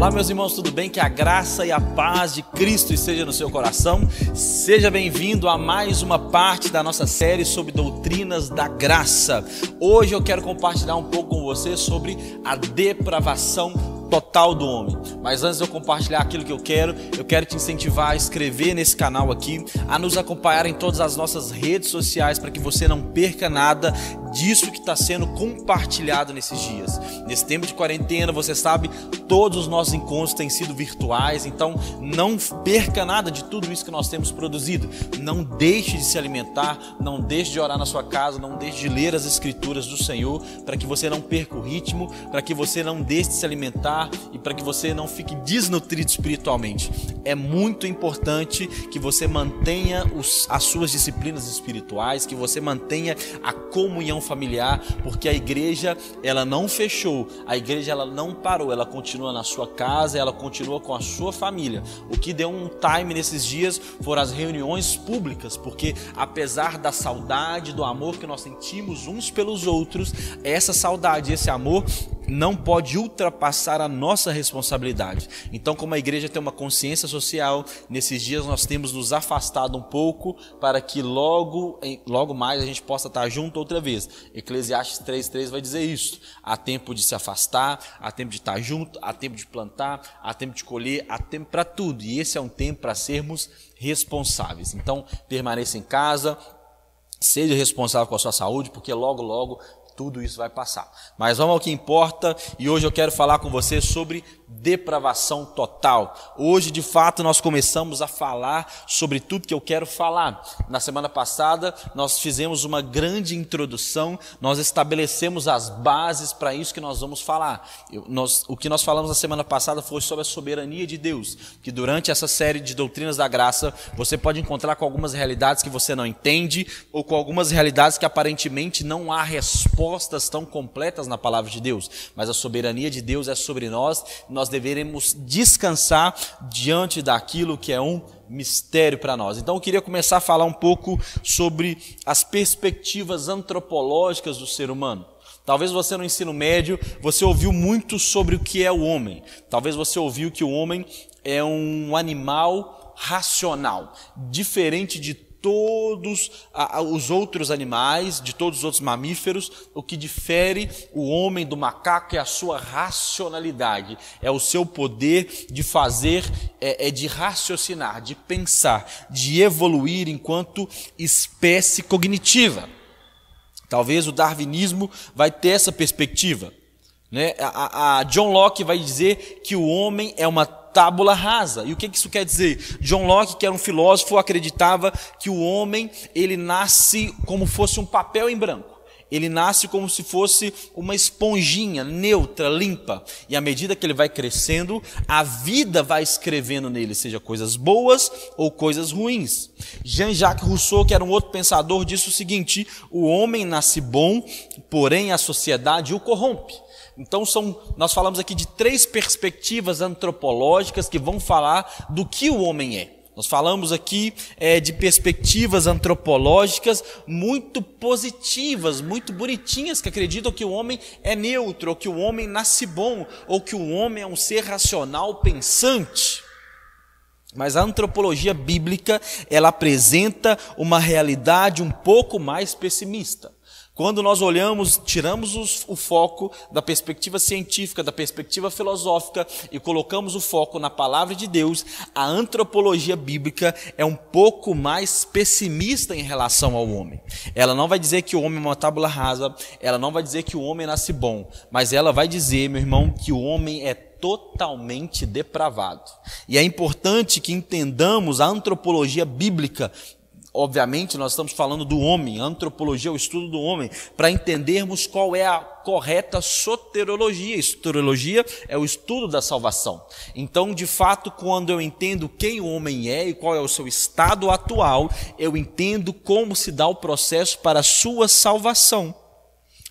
Olá, meus irmãos, tudo bem? Que a graça e a paz de Cristo esteja no seu coração. Seja bem-vindo a mais uma parte da nossa série sobre doutrinas da graça. Hoje eu quero compartilhar um pouco com você sobre a depravação total do homem. Mas antes de eu compartilhar aquilo que eu quero te incentivar a inscrever nesse canal aqui, a nos acompanhar em todas as nossas redes sociais para que você não perca nada disso que está sendo compartilhado nesses dias. Nesse tempo de quarentena, você sabe, todos os nossos encontros têm sido virtuais, então não perca nada de tudo isso que nós temos produzido. Não deixe de se alimentar, não deixe de orar na sua casa, não deixe de ler as escrituras do Senhor, para que você não perca o ritmo, para que você não deixe de se alimentar e para que você não fique desnutrido espiritualmente. É muito importante que você mantenha as suas disciplinas espirituais, que você mantenha a comunhão familiar, porque a igreja, ela não fechou, a igreja, ela não parou, ela continua na sua casa, ela continua com a sua família. O que deu um time nesses dias foram as reuniões públicas, porque apesar da saudade, do amor que nós sentimos uns pelos outros, essa saudade, esse amor não pode ultrapassar a nossa responsabilidade. Então, como a igreja tem uma consciência social, nesses dias nós temos nos afastado um pouco para que logo mais a gente possa estar junto outra vez. Eclesiastes 3:3 vai dizer isso. Há tempo de se afastar, há tempo de estar junto, há tempo de plantar, há tempo de colher, há tempo para tudo. E esse é um tempo para sermos responsáveis. Então, permaneça em casa, seja responsável com a sua saúde, porque logo tudo isso vai passar. Mas vamos ao que importa, e hoje eu quero falar com você sobre depravação total. Hoje, de fato, nós começamos a falar sobre tudo que eu quero falar. Na semana passada, nós fizemos uma grande introdução, nós estabelecemos as bases para isso que nós vamos falar. O que nós falamos na semana passada foi sobre a soberania de Deus, que durante essa série de doutrinas da graça, você pode encontrar com algumas realidades que você não entende, ou com algumas realidades que aparentemente não há respostas tão completas na palavra de Deus, mas a soberania de Deus é sobre nós, nós deveremos descansar diante daquilo que é um mistério para nós. Então eu queria começar a falar um pouco sobre as perspectivas antropológicas do ser humano. Talvez você no ensino médio, você ouviu muito sobre o que é o homem. Talvez você ouviu que o homem é um animal racional, diferente de todos os outros animais, de todos os outros mamíferos. O que difere o homem do macaco é a sua racionalidade, é o seu poder de fazer, de raciocinar, de pensar, de evoluir enquanto espécie cognitiva. Talvez o darwinismo vai ter essa perspectiva, né? A John Locke vai dizer que o homem é uma tábula rasa. E o que isso quer dizer? John Locke, que era um filósofo, acreditava que o homem, ele nasce como fosse um papel em branco. Ele nasce como se fosse uma esponjinha neutra, limpa. E à medida que ele vai crescendo, a vida vai escrevendo nele, seja coisas boas ou coisas ruins. Jean-Jacques Rousseau, que era um outro pensador, disse o seguinte: o homem nasce bom, porém a sociedade o corrompe. Então nós falamos aqui de três perspectivas antropológicas que vão falar do que o homem é. Nós falamos aqui de perspectivas antropológicas muito positivas, muito bonitinhas, que acreditam que o homem é neutro, ou que o homem nasce bom, ou que o homem é um ser racional pensante. Mas a antropologia bíblica, ela apresenta uma realidade um pouco mais pessimista. Quando nós olhamos, tiramos o foco da perspectiva científica, da perspectiva filosófica e colocamos o foco na palavra de Deus, a antropologia bíblica é um pouco mais pessimista em relação ao homem. Ela não vai dizer que o homem é uma tábula rasa, ela não vai dizer que o homem nasce bom, mas ela vai dizer, meu irmão, que o homem é totalmente depravado. E é importante que entendamos a antropologia bíblica. Obviamente nós estamos falando do homem, a antropologia é o estudo do homem, para entendermos qual é a correta soteriologia. Soteriologia é o estudo da salvação. Então, de fato, quando eu entendo quem o homem é e qual é o seu estado atual, eu entendo como se dá o processo para a sua salvação.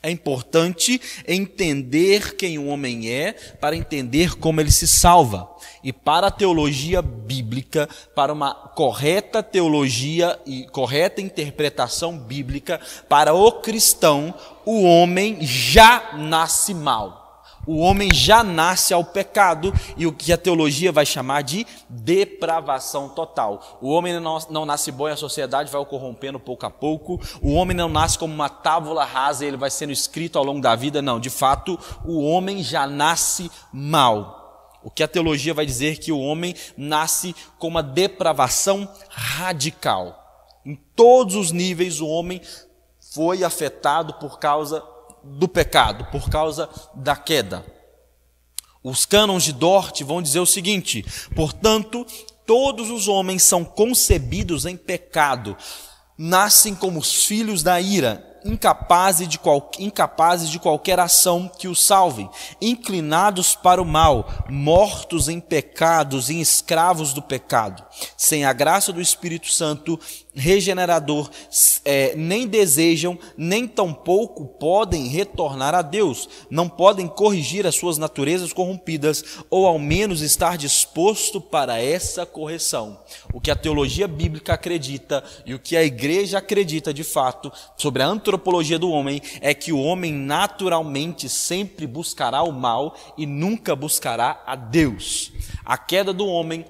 É importante entender quem o homem é para entender como ele se salva. E para a teologia bíblica, para uma correta teologia e correta interpretação bíblica, para o cristão, o homem já nasce mal. o homem já nasce ao pecado e o que a teologia vai chamar de depravação total. O homem não nasce bom e a sociedade vai o corrompendo pouco a pouco. O homem não nasce como uma tábula rasa e ele vai sendo escrito ao longo da vida. Não, de fato, o homem já nasce mal. O que a teologia vai dizer que o homem nasce com uma depravação radical. Em todos os níveis o homem foi afetado por causa do pecado, por causa da queda. Os cânons de Dort vão dizer o seguinte: portanto, todos os homens são concebidos em pecado, nascem como os filhos da ira, incapazes de qualquer ação que os salve, inclinados para o mal, mortos em pecados e escravos do pecado, sem a graça do Espírito Santo regenerador, nem desejam, nem tampouco podem retornar a Deus, não podem corrigir as suas naturezas corrompidas, ou ao menos estar disposto para essa correção. O que a teologia bíblica acredita e o que a igreja acredita de fato sobre a antropologia do homem é que o homem naturalmente sempre buscará o mal e nunca buscará a Deus. A queda do homem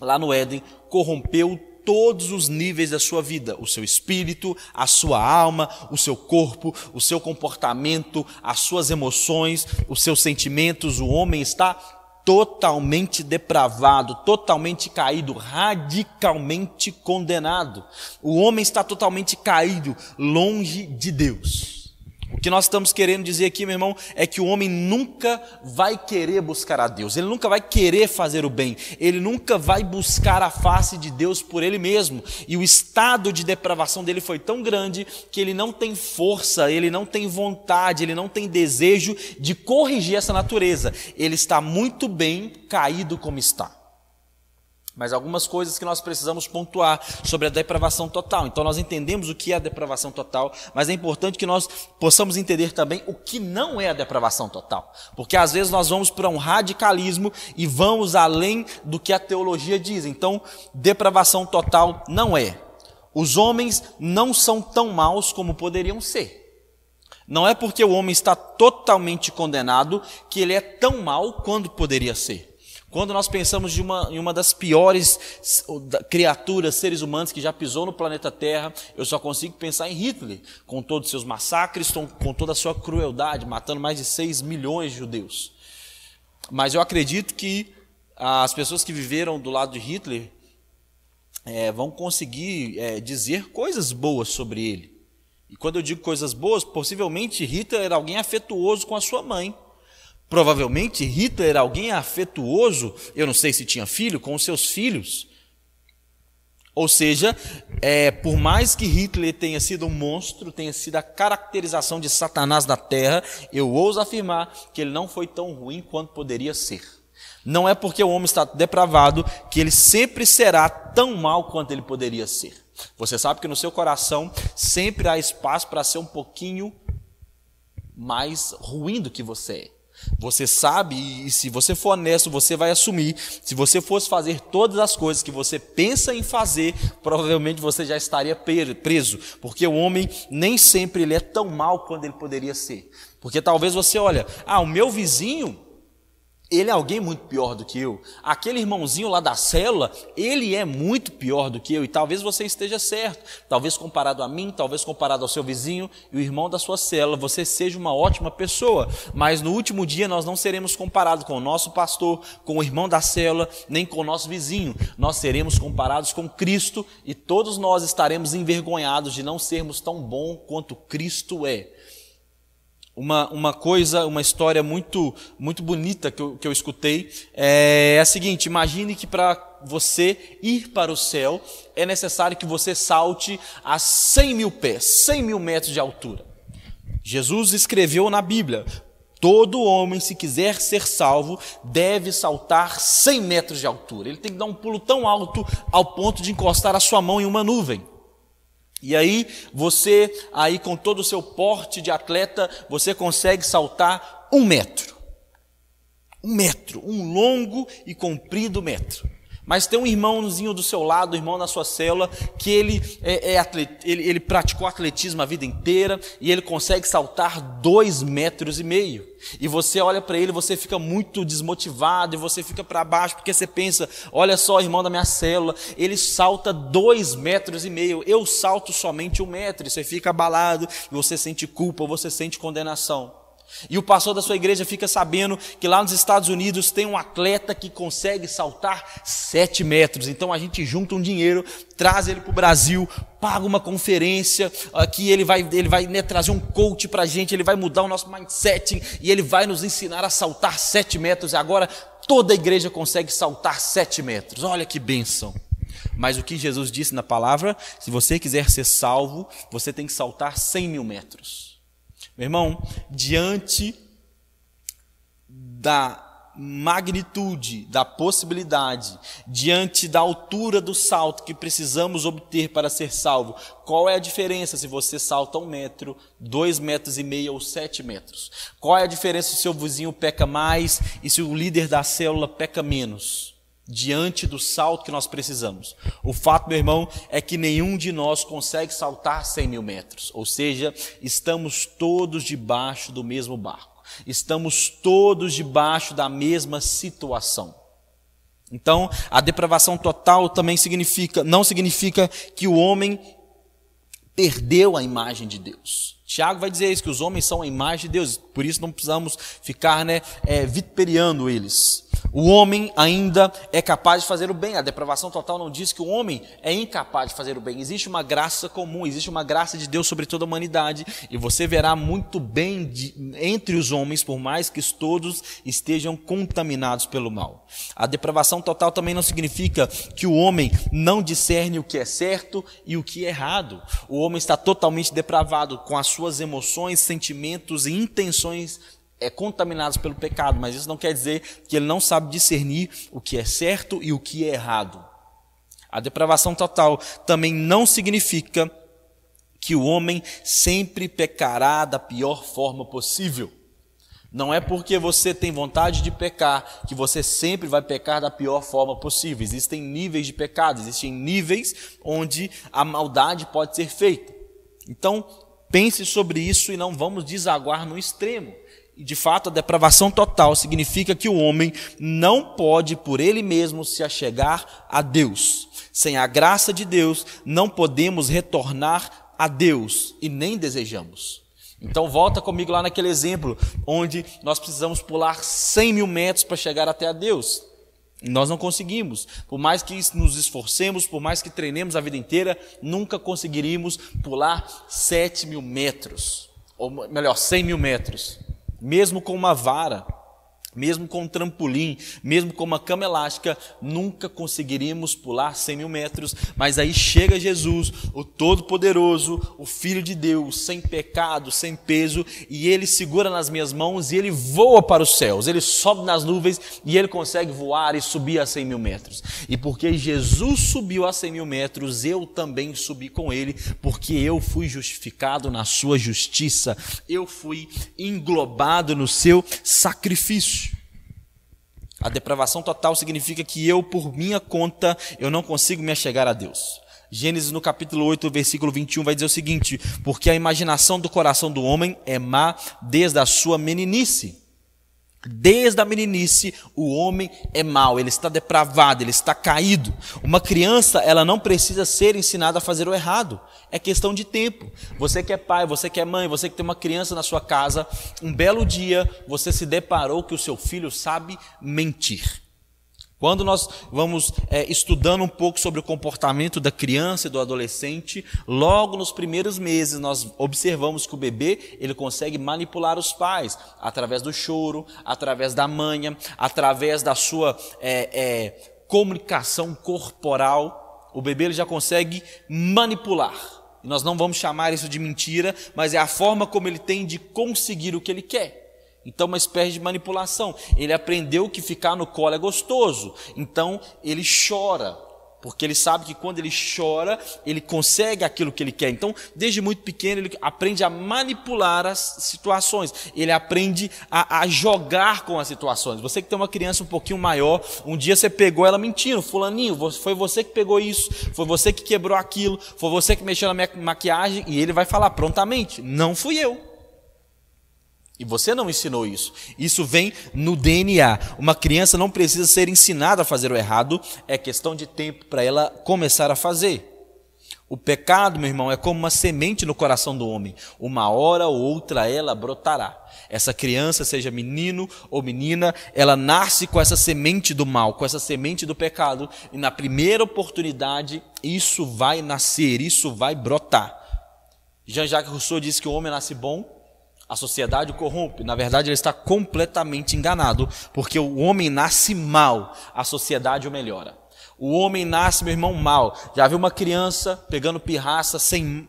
lá no Éden corrompeu todos os níveis da sua vida, o seu espírito, a sua alma, o seu corpo, o seu comportamento, as suas emoções, os seus sentimentos. O homem está totalmente depravado, totalmente caído, radicalmente condenado. O homem está totalmente caído, longe de Deus. O que nós estamos querendo dizer aqui, meu irmão, é que o homem nunca vai querer buscar a Deus, ele nunca vai querer fazer o bem, ele nunca vai buscar a face de Deus por ele mesmo. E o estado de depravação dele foi tão grande que ele não tem força, ele não tem vontade, ele não tem desejo de corrigir essa natureza. Ele está muito bem caído como está. Mas algumas coisas que nós precisamos pontuar sobre a depravação total. Então nós entendemos o que é a depravação total, mas é importante que nós possamos entender também o que não é a depravação total. Porque às vezes nós vamos para um radicalismo e vamos além do que a teologia diz. Então, depravação total não é. Os homens não são tão maus como poderiam ser. Não é porque o homem está totalmente condenado que ele é tão mau quanto poderia ser. Quando nós pensamos em uma das piores criaturas, seres humanos que já pisou no planeta Terra, eu só consigo pensar em Hitler, com todos os seus massacres, com toda a sua crueldade, matando mais de 6 milhões de judeus. Mas eu acredito que as pessoas que viveram do lado de Hitler vão conseguir dizer coisas boas sobre ele. E quando eu digo coisas boas, possivelmente Hitler era alguém afetuoso com a sua mãe. Provavelmente Hitler era alguém afetuoso, eu não sei se tinha filho, com os seus filhos. Ou seja, por mais que Hitler tenha sido um monstro, tenha sido a caracterização de Satanás na terra, eu ouso afirmar que ele não foi tão ruim quanto poderia ser. Não é porque o homem está depravado que ele sempre será tão mal quanto ele poderia ser. Você sabe que no seu coração sempre há espaço para ser um pouquinho mais ruim do que você é. Você sabe, e se você for honesto, você vai assumir. Se você fosse fazer todas as coisas que você pensa em fazer, provavelmente você já estaria preso. Porque o homem nem sempre ele é tão mal quanto ele poderia ser. Porque talvez você olha, o meu vizinho, ele é alguém muito pior do que eu. Aquele irmãozinho lá da célula, ele é muito pior do que eu. E talvez você esteja certo. Talvez comparado a mim, talvez comparado ao seu vizinho e o irmão da sua célula, você seja uma ótima pessoa. Mas no último dia nós não seremos comparados com o nosso pastor, com o irmão da célula, nem com o nosso vizinho. Nós seremos comparados com Cristo e todos nós estaremos envergonhados de não sermos tão bom quanto Cristo é. Uma história muito bonita que eu escutei é a seguinte: imagine que para você ir para o céu é necessário que você salte a 100 mil pés, 100 mil metros de altura. Jesus escreveu na Bíblia: todo homem, se quiser ser salvo, deve saltar 100 metros de altura. Ele tem que dar um pulo tão alto ao ponto de encostar a sua mão em uma nuvem. E aí, você, com todo o seu porte de atleta, você consegue saltar 1 metro. 1 metro, um longo e comprido metro. Mas tem um irmãozinho do seu lado, um irmão na sua célula, que ele praticou atletismo a vida inteira e ele consegue saltar 2,5 metros. E você olha para ele, você fica muito desmotivado e você fica para baixo, porque você pensa, olha só, o irmão da minha célula, ele salta 2,5 metros, eu salto somente 1 metro, e você fica abalado, e você sente culpa, você sente condenação. E o pastor da sua igreja fica sabendo que lá nos Estados Unidos tem um atleta que consegue saltar 7 metros. Então a gente junta um dinheiro, traz ele para o Brasil, paga uma conferência, que ele vai trazer um coach para a gente, ele vai mudar o nosso mindset e ele vai nos ensinar a saltar 7 metros. E agora toda a igreja consegue saltar 7 metros. Olha que bênção. Mas o que Jesus disse na palavra, se você quiser ser salvo, você tem que saltar 100.000 metros. Meu irmão, diante da magnitude, da possibilidade, diante da altura do salto que precisamos obter para ser salvo, qual é a diferença se você salta 1 metro, 2,5 metros ou 7 metros? Qual é a diferença se o seu vizinho peca mais e se o líder da célula peca menos? Diante do salto que nós precisamos. O fato, meu irmão, é que nenhum de nós consegue saltar 100.000 metros. Ou seja, estamos todos debaixo do mesmo barco. Estamos todos debaixo da mesma situação. Então, a depravação total também não significa que o homem perdeu a imagem de Deus. Tiago vai dizer isso, que os homens são a imagem de Deus, por isso não precisamos ficar vituperiando eles. O homem ainda é capaz de fazer o bem. A depravação total não diz que o homem é incapaz de fazer o bem. Existe uma graça comum, existe uma graça de Deus sobre toda a humanidade, e você verá muito bem entre os homens, por mais que todos estejam contaminados pelo mal. A depravação total também não significa que o homem não discerne o que é certo e o que é errado. O homem está totalmente depravado, com as suas emoções, sentimentos e intenções contaminados pelo pecado, mas isso não quer dizer que ele não sabe discernir o que é certo e o que é errado. A depravação total também não significa que o homem sempre pecará da pior forma possível. Não é porque você tem vontade de pecar que você sempre vai pecar da pior forma possível. Existem níveis de pecado, existem níveis onde a maldade pode ser feita. Então, pense sobre isso e não vamos desaguar no extremo. E de fato, a depravação total significa que o homem não pode por ele mesmo se achegar a Deus. Sem a graça de Deus, não podemos retornar a Deus e nem desejamos. Então volta comigo lá naquele exemplo, onde nós precisamos pular 100.000 metros para chegar até a Deus. Nós não conseguimos. Por mais que nos esforcemos, por mais que treinemos a vida inteira, nunca conseguiríamos pular 7.000 metros. Ou melhor, 100.000 metros. Mesmo com uma vara, mesmo com um trampolim, mesmo com uma cama elástica, nunca conseguiríamos pular 100.000 metros, mas aí chega Jesus, o Todo-Poderoso, o Filho de Deus, sem pecado, sem peso, e Ele segura nas minhas mãos e Ele voa para os céus, Ele sobe nas nuvens e Ele consegue voar e subir a 100.000 metros. E porque Jesus subiu a 100.000 metros, eu também subi com Ele, porque eu fui justificado na sua justiça, eu fui englobado no seu sacrifício. A depravação total significa que eu, por minha conta, eu não consigo me achegar a Deus. Gênesis no capítulo 8, versículo 21 vai dizer o seguinte: porque a imaginação do coração do homem é má desde a sua meninice. Desde a meninice o homem é mau, ele está depravado, ele está caído. Uma criança, ela não precisa ser ensinada a fazer o errado, é questão de tempo. Você que é pai, você que é mãe, você que tem uma criança na sua casa, um belo dia você se deparou que o seu filho sabe mentir. Quando nós vamos estudando um pouco sobre o comportamento da criança e do adolescente, logo nos primeiros meses nós observamos que o bebê ele consegue manipular os pais através do choro, através da manha, através da sua comunicação corporal. O bebê ele já consegue manipular. E nós não vamos chamar isso de mentira, mas é a forma como ele tem de conseguir o que ele quer. Então, uma espécie de manipulação. Ele aprendeu que ficar no colo é gostoso, então ele chora. porque ele sabe que quando ele chora, ele consegue aquilo que ele quer. Então, desde muito pequeno, ele aprende a manipular as situações, ele aprende a jogar com as situações. Você que tem uma criança um pouquinho maior, um dia você pegou ela mentindo: fulaninho, foi você que pegou isso, foi você que quebrou aquilo, foi você que mexeu na minha maquiagem, e ele vai falar prontamente: não fui eu. E você não ensinou isso. Isso vem no DNA. Uma criança não precisa ser ensinada a fazer o errado, é questão de tempo para ela começar a fazer. O pecado, meu irmão, é como uma semente no coração do homem. Uma hora ou outra ela brotará. Essa criança, seja menino ou menina, ela nasce com essa semente do mal, com essa semente do pecado, e na primeira oportunidade isso vai nascer, isso vai brotar. Jean-Jacques Rousseau disse que o homem nasce bom, a sociedade o corrompe. Na verdade, ele está completamente enganado, porque o homem nasce mal, a sociedade o melhora. O homem nasce, meu irmão, mal. Já viu uma criança pegando pirraça sem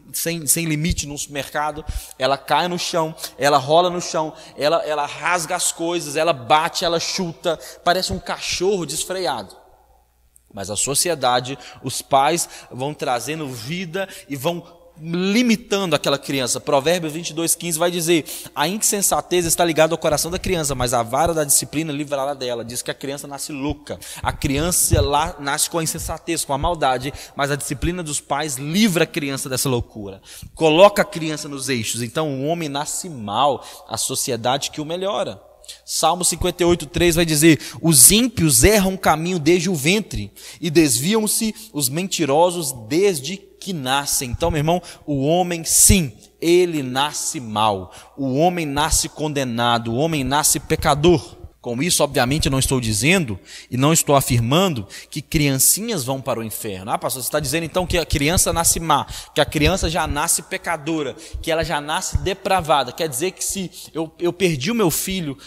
limite no supermercado? Ela cai no chão, ela rola no chão, ela rasga as coisas, ela bate, ela chuta, parece um cachorro desfreado. Mas a sociedade, os pais vão trazendo vida e vão limitando aquela criança. Provérbios 22:15 vai dizer: a insensatez está ligada ao coração da criança, mas a vara da disciplina livrará dela. Diz que a criança nasce louca, a criança lá nasce com a insensatez, com a maldade, mas a disciplina dos pais livra a criança dessa loucura, coloca a criança nos eixos. Então o homem nasce mal, a sociedade que o melhora. Salmo 58:3 vai dizer: os ímpios erram o caminho desde o ventre, e desviam-se os mentirosos desde que nascem. Então, meu irmão, o homem, sim, ele nasce mal. O homem nasce condenado, o homem nasce pecador. Com isso, obviamente, eu não estou dizendo e não estou afirmando que criancinhas vão para o inferno. Ah, pastor, você está dizendo então que a criança nasce má, que a criança já nasce pecadora, que ela já nasce depravada. Quer dizer que se eu perdi o meu filho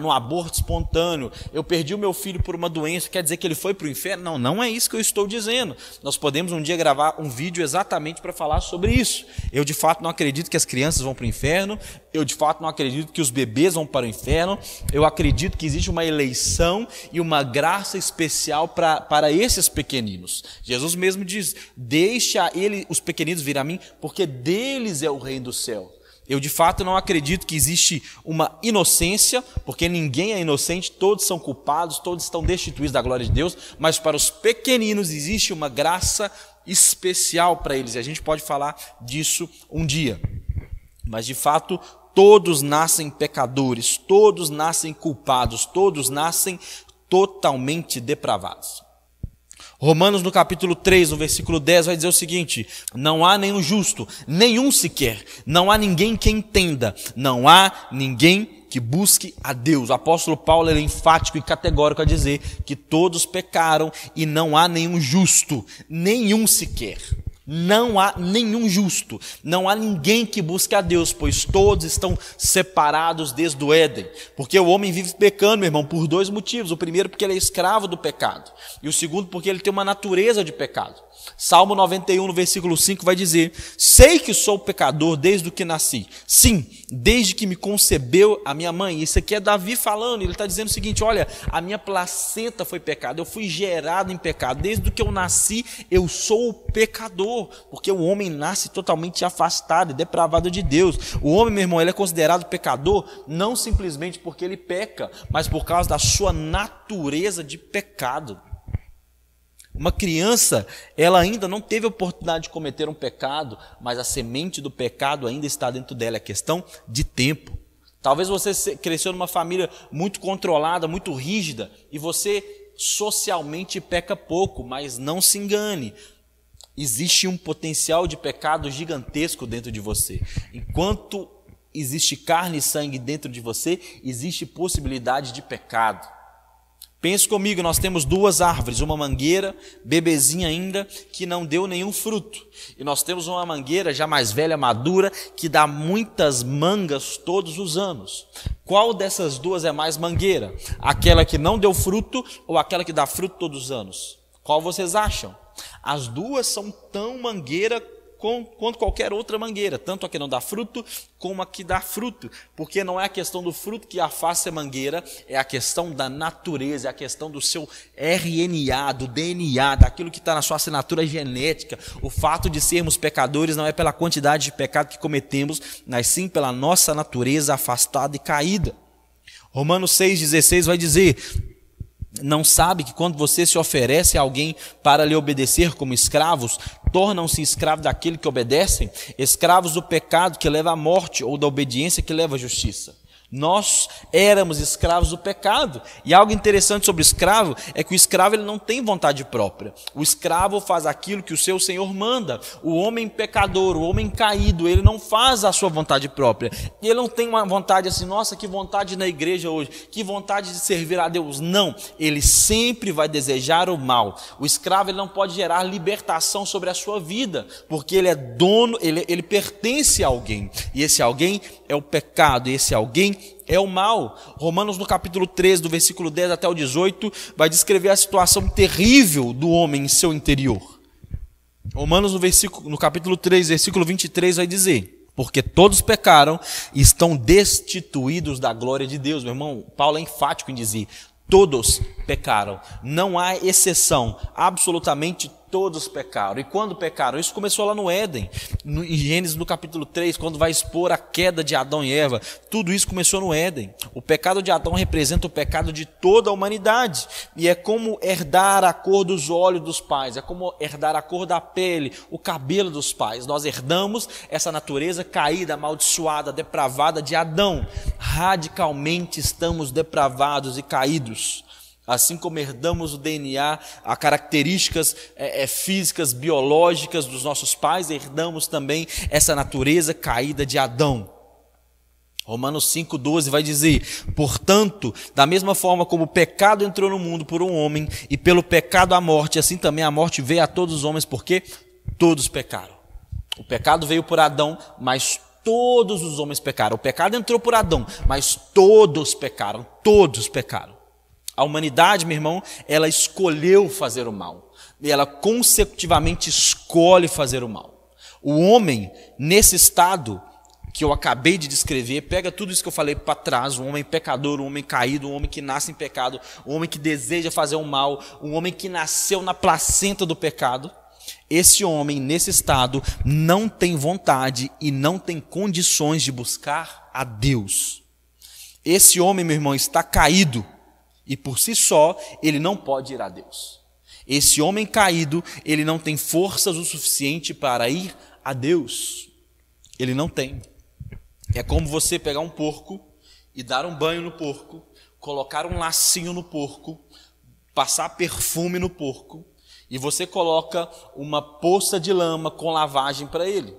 no aborto espontâneo, eu perdi o meu filho por uma doença, quer dizer que ele foi para o inferno? Não, não é isso que eu estou dizendo. Nós podemos um dia gravar um vídeo exatamente para falar sobre isso. Eu de fato não acredito que as crianças vão para o inferno, eu de fato não acredito que os bebês vão para o inferno, eu acredito que existe uma eleição e uma graça especial para esses pequeninos. Jesus mesmo diz: deixa os pequeninos vir a mim, porque deles é o reino do céu. Eu de fato não acredito que existe uma inocência, porque ninguém é inocente, todos são culpados, todos estão destituídos da glória de Deus, mas para os pequeninos existe uma graça especial para eles, e a gente pode falar disso um dia. Mas de fato, todos nascem pecadores, todos nascem culpados, todos nascem totalmente depravados. Romanos no capítulo 3, no versículo 10, vai dizer o seguinte: não há nenhum justo, nenhum sequer, não há ninguém que entenda, não há ninguém que busque a Deus. O apóstolo Paulo é enfático e categórico a dizer que todos pecaram e não há nenhum justo, nenhum sequer. Não há nenhum justo, não há ninguém que busque a Deus, pois todos estão separados desde o Éden. Porque o homem vive pecando, meu irmão, por dois motivos. O primeiro, porque ele é escravo do pecado. E o segundo, porque ele tem uma natureza de pecado. Salmo 91, no versículo 5, vai dizer: sei que sou pecador desde o que nasci. Sim, desde que me concebeu a minha mãe. Isso aqui é Davi falando, ele está dizendo o seguinte: olha, a minha placenta foi pecado, eu fui gerado em pecado. Desde que eu nasci, eu sou pecador. Porque o homem nasce totalmente afastado e depravado de Deus. O homem, meu irmão, ele é considerado pecador não simplesmente porque ele peca, mas por causa da sua natureza de pecado. Uma criança, ela ainda não teve a oportunidade de cometer um pecado, mas a semente do pecado ainda está dentro dela, é questão de tempo. Talvez você cresceu numa família muito controlada, muito rígida, e você socialmente peca pouco, mas não se engane. Existe um potencial de pecado gigantesco dentro de você. Enquanto existe carne e sangue dentro de você, existe possibilidade de pecado. Pense comigo, nós temos duas árvores, uma mangueira, bebezinha ainda, que não deu nenhum fruto. E nós temos uma mangueira já mais velha, madura, que dá muitas mangas todos os anos. Qual dessas duas é mais mangueira? Aquela que não deu fruto ou aquela que dá fruto todos os anos? Qual vocês acham? As duas são tão mangueira quanto qualquer outra mangueira, tanto a que não dá fruto, como a que dá fruto, porque não é a questão do fruto que afasta a mangueira, é a questão da natureza, é a questão do seu RNA, do DNA, daquilo que está na sua assinatura genética. O fato de sermos pecadores não é pela quantidade de pecado que cometemos, mas sim pela nossa natureza afastada e caída. Romanos 6,16 vai dizer: não sabe que quando você se oferece a alguém para lhe obedecer como escravos, tornam-se escravos daquele que obedecem, escravos do pecado que leva à morte ou da obediência que leva à justiça. Nós éramos escravos do pecado. E algo interessante sobre o escravo é que o escravo ele não tem vontade própria. O escravo faz aquilo que o seu senhor manda. O homem pecador, o homem caído, ele não faz a sua vontade própria. Ele não tem uma vontade assim, nossa, que vontade na igreja hoje, que vontade de servir a Deus. Não, ele sempre vai desejar o mal. O escravo ele não pode gerar libertação sobre a sua vida, porque ele é dono, ele pertence a alguém. E esse alguém é o pecado, e esse alguém é o mal. Romanos no capítulo 13, do versículo 10 até o 18, vai descrever a situação terrível do homem em seu interior. Romanos no capítulo 3, versículo 23 vai dizer: porque todos pecaram e estão destituídos da glória de Deus. Meu irmão, Paulo é enfático em dizer: todos pecaram, não há exceção, absolutamente todos pecaram. E quando pecaram? Isso começou lá no Éden, em Gênesis no capítulo 3, quando vai expor a queda de Adão e Eva. Tudo isso começou no Éden. O pecado de Adão representa o pecado de toda a humanidade, e é como herdar a cor dos olhos dos pais, é como herdar a cor da pele, o cabelo dos pais. Nós herdamos essa natureza caída, amaldiçoada, depravada de Adão. Radicalmente estamos depravados e caídos. Assim como herdamos o DNA, as características físicas, biológicas dos nossos pais, herdamos também essa natureza caída de Adão. Romanos 5,12 vai dizer: portanto, da mesma forma como o pecado entrou no mundo por um homem, e pelo pecado a morte, assim também a morte veio a todos os homens, porque todos pecaram. O pecado veio por Adão, mas todos os homens pecaram. O pecado entrou por Adão, mas todos pecaram, todos pecaram. A humanidade, meu irmão, ela escolheu fazer o mal. E ela consecutivamente escolhe fazer o mal. O homem, nesse estado que eu acabei de descrever, pega tudo isso que eu falei para trás: um homem pecador, um homem caído, um homem que nasce em pecado, um homem que deseja fazer o mal, um homem que nasceu na placenta do pecado. Esse homem, nesse estado, não tem vontade e não tem condições de buscar a Deus. Esse homem, meu irmão, está caído. E por si só, ele não pode ir a Deus. Esse homem caído, ele não tem forças o suficiente para ir a Deus. Ele não tem. É como você pegar um porco e dar um banho no porco, colocar um lacinho no porco, passar perfume no porco, e você coloca uma poça de lama com lavagem para ele.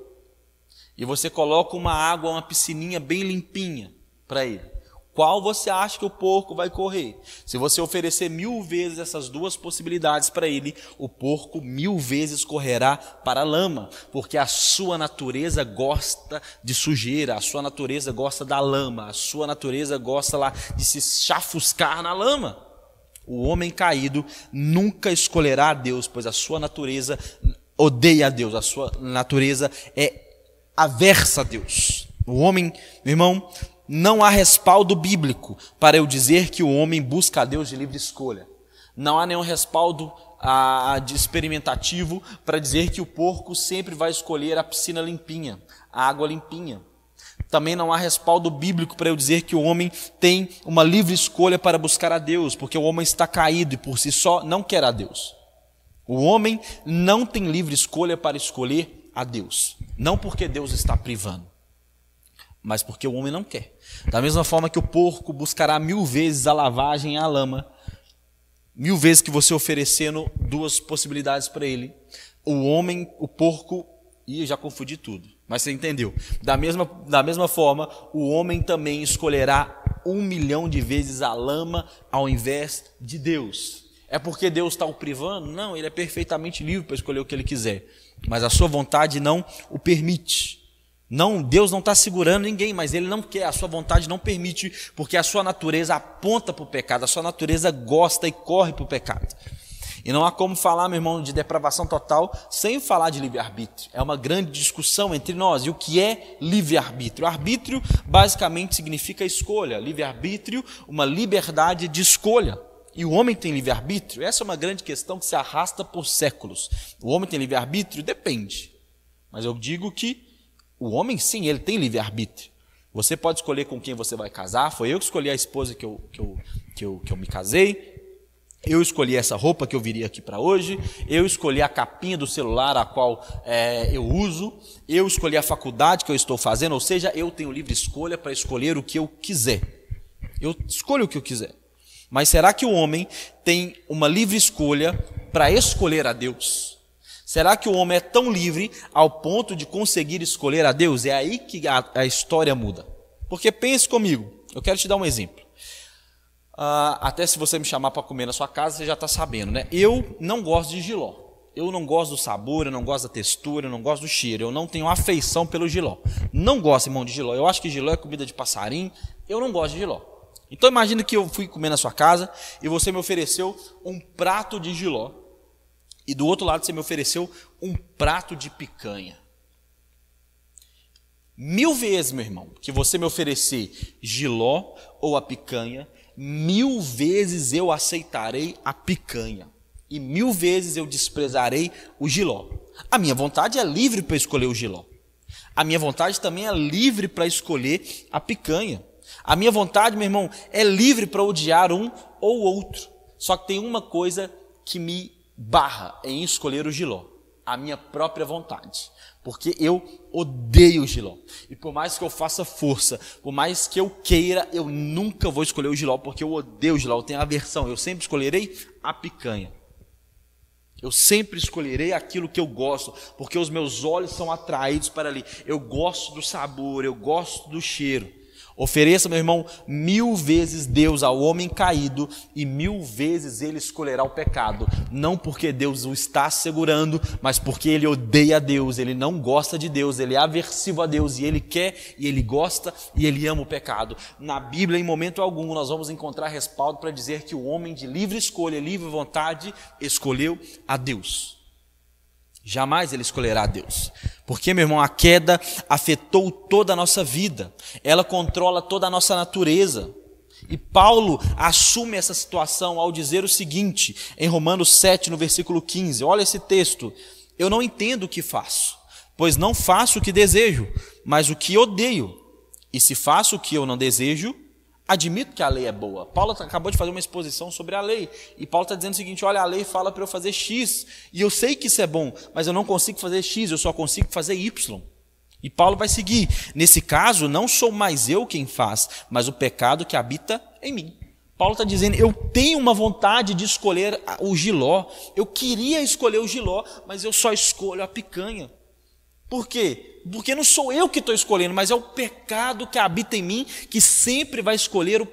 E você coloca uma água, uma piscininha bem limpinha para ele. Qual você acha que o porco vai correr? Se você oferecer 1000 vezes essas duas possibilidades para ele, o porco 1000 vezes correrá para a lama, porque a sua natureza gosta de sujeira, a sua natureza gosta da lama, a sua natureza gosta lá de se chafuscar na lama. O homem caído nunca escolherá a Deus, pois a sua natureza odeia a Deus, a sua natureza é aversa a Deus. O homem, meu irmão, não há respaldo bíblico para eu dizer que o homem busca a Deus de livre escolha. Não há nenhum respaldo de experimentativo para dizer que o porco sempre vai escolher a piscina limpinha, a água limpinha. Também não há respaldo bíblico para eu dizer que o homem tem uma livre escolha para buscar a Deus, porque o homem está caído e por si só não quer a Deus. O homem não tem livre escolha para escolher a Deus. Não porque Deus está privando, mas porque o homem não quer. Da mesma forma que o porco buscará 1000 vezes a lavagem e a lama, 1000 vezes que você oferecendo duas possibilidades para ele, o homem, o porco, e já confundi tudo, mas você entendeu. Da mesma forma, o homem também escolherá 1 milhão de vezes a lama ao invés de Deus. É porque Deus está o privando? Não, ele é perfeitamente livre para escolher o que ele quiser, mas a sua vontade não o permite. Não, Deus não está segurando ninguém, mas Ele não quer, a sua vontade não permite, porque a sua natureza aponta para o pecado, a sua natureza gosta e corre para o pecado. E não há como falar, meu irmão, de depravação total sem falar de livre-arbítrio. É uma grande discussão entre nós. E o que é livre-arbítrio? Arbítrio basicamente significa escolha. Livre-arbítrio, uma liberdade de escolha. E o homem tem livre-arbítrio? Essa é uma grande questão que se arrasta por séculos. O homem tem livre-arbítrio? Depende. Mas eu digo que o homem, sim, ele tem livre-arbítrio. Você pode escolher com quem você vai casar. Foi eu que escolhi a esposa que eu me casei. Eu escolhi essa roupa que eu viria aqui para hoje. Eu escolhi a capinha do celular a qual eu uso. Eu escolhi a faculdade que eu estou fazendo. Ou seja, eu tenho livre escolha para escolher o que eu quiser. Eu escolho o que eu quiser. Mas será que o homem tem uma livre escolha para escolher a Deus? Será que o homem é tão livre ao ponto de conseguir escolher a Deus? É aí que a história muda. Porque pense comigo, eu quero te dar um exemplo. Até se você me chamar para comer na sua casa, você já está sabendo, né? Eu não gosto de jiló. Eu não gosto do sabor, eu não gosto da textura, eu não gosto do cheiro. Eu não tenho afeição pelo jiló. Não gosto, irmão, de jiló. Eu acho que jiló é comida de passarinho. Eu não gosto de jiló. Então imagine que eu fui comer na sua casa e você me ofereceu um prato de jiló. E do outro lado você me ofereceu um prato de picanha. 1000 vezes, meu irmão, que você me oferecer jiló ou a picanha, 1000 vezes eu aceitarei a picanha. E 1000 vezes eu desprezarei o jiló. A minha vontade é livre para escolher o jiló. A minha vontade também é livre para escolher a picanha. A minha vontade, meu irmão, é livre para odiar um ou outro. Só que tem uma coisa que me barra em escolher o jiló. A minha própria vontade. Porque eu odeio o jiló. E por mais que eu faça força, por mais que eu queira, eu nunca vou escolher o jiló, porque eu odeio o jiló, eu tenho aversão. Eu sempre escolherei a picanha. Eu sempre escolherei aquilo que eu gosto, porque os meus olhos são atraídos para ali. Eu gosto do sabor, eu gosto do cheiro. Ofereça, meu irmão, 1000 vezes Deus ao homem caído e 1000 vezes ele escolherá o pecado. Não porque Deus o está segurando, mas porque ele odeia a Deus, ele não gosta de Deus, ele é aversivo a Deus e ele quer e ele gosta e ele ama o pecado. Na Bíblia, em momento algum, nós vamos encontrar respaldo para dizer que o homem de livre escolha, livre vontade, escolheu a Deus. Jamais ele escolherá a Deus. Porque, meu irmão, a queda afetou toda a nossa vida. Ela controla toda a nossa natureza. E Paulo assume essa situação ao dizer o seguinte, em Romanos 7, no versículo 15. Olha esse texto. Eu não entendo o que faço, pois não faço o que desejo, mas o que odeio. E se faço o que eu não desejo, admito que a lei é boa. Paulo acabou de fazer uma exposição sobre a lei. E Paulo está dizendo o seguinte, olha, a lei fala para eu fazer X. E eu sei que isso é bom, mas eu não consigo fazer X, eu só consigo fazer Y. E Paulo vai seguir. Nesse caso, não sou mais eu quem faz, mas o pecado que habita em mim. Paulo está dizendo, eu tenho uma vontade de escolher o jiló. Eu queria escolher o jiló, mas eu só escolho a picanha. Por quê? Porque não sou eu que estou escolhendo, mas é o pecado que habita em mim que sempre vai escolher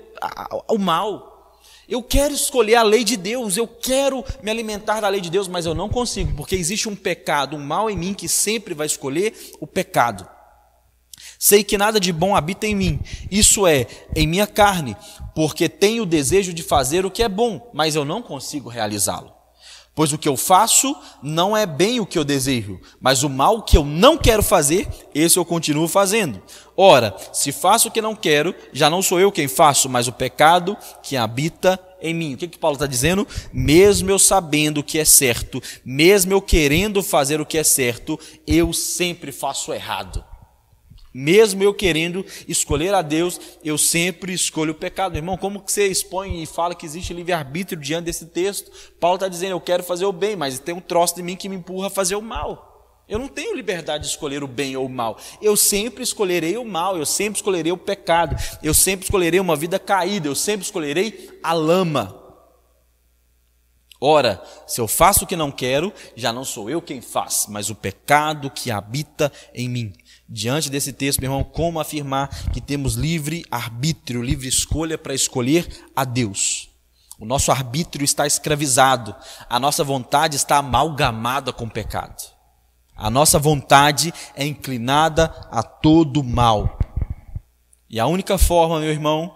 o mal. Eu quero escolher a lei de Deus, eu quero me alimentar da lei de Deus, mas eu não consigo, porque existe um pecado, um mal em mim que sempre vai escolher o pecado. Sei que nada de bom habita em mim, isso é, em minha carne, porque tenho o desejo de fazer o que é bom, mas eu não consigo realizá-lo. Pois o que eu faço não é bem o que eu desejo, mas o mal que eu não quero fazer, esse eu continuo fazendo. Ora, se faço o que não quero, já não sou eu quem faço, mas o pecado que habita em mim. O que Paulo está dizendo? Mesmo eu sabendo o que é certo, mesmo eu querendo fazer o que é certo, eu sempre faço errado. Mesmo eu querendo escolher a Deus, eu sempre escolho o pecado. Irmão, como que você expõe e fala que existe livre-arbítrio diante desse texto? Paulo está dizendo, eu quero fazer o bem, mas tem um troço de mim que me empurra a fazer o mal. Eu não tenho liberdade de escolher o bem ou o mal. Eu sempre escolherei o mal, eu sempre escolherei o pecado, eu sempre escolherei uma vida caída, eu sempre escolherei a lama. Ora, se eu faço o que não quero, já não sou eu quem faz, mas o pecado que habita em mim. Diante desse texto, meu irmão, como afirmar que temos livre arbítrio, livre escolha para escolher a Deus? O nosso arbítrio está escravizado, a nossa vontade está amalgamada com o pecado. A nossa vontade é inclinada a todo mal. E a única forma, meu irmão,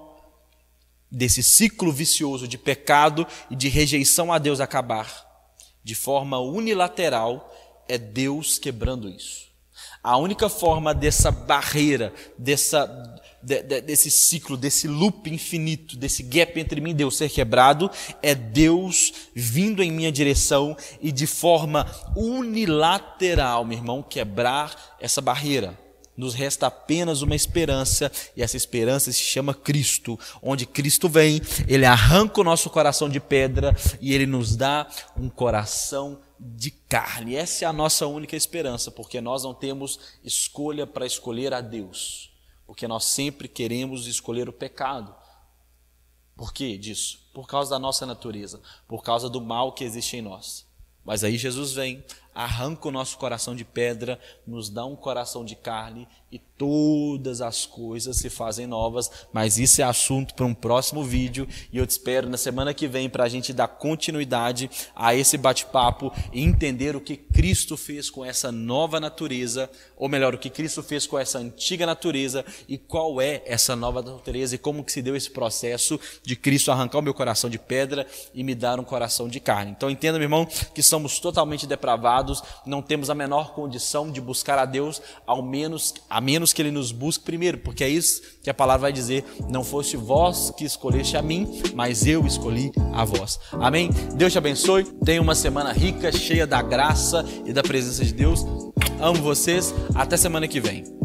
desse ciclo vicioso de pecado e de rejeição a Deus acabar, de forma unilateral, é Deus quebrando isso. A única forma dessa barreira, desse ciclo, desse loop infinito, desse gap entre mim e Deus ser quebrado, é Deus vindo em minha direção e de forma unilateral, meu irmão, quebrar essa barreira. Nos resta apenas uma esperança, e essa esperança se chama Cristo. Onde Cristo vem, Ele arranca o nosso coração de pedra e Ele nos dá um coração de carne. Essa é a nossa única esperança, porque nós não temos escolha para escolher a Deus, porque nós sempre queremos escolher o pecado. Por que disso? Por causa da nossa natureza, por causa do mal que existe em nós. Mas aí Jesus vem, arranca o nosso coração de pedra, nos dá um coração de carne e todas as coisas se fazem novas. Mas isso é assunto para um próximo vídeo e eu te espero na semana que vem para a gente dar continuidade a esse bate-papo e entender o que Cristo fez com essa nova natureza, ou melhor, o que Cristo fez com essa antiga natureza e qual é essa nova natureza e como que se deu esse processo de Cristo arrancar o meu coração de pedra e me dar um coração de carne. Então entenda, meu irmão, que somos totalmente depravados, não temos a menor condição de buscar a Deus, a menos que Ele nos busque primeiro, porque é isso que a palavra vai dizer: não foste vós que escolheste a mim, mas eu escolhi a vós. Amém? Deus te abençoe, tenha uma semana rica, cheia da graça e da presença de Deus. Amo vocês, até semana que vem.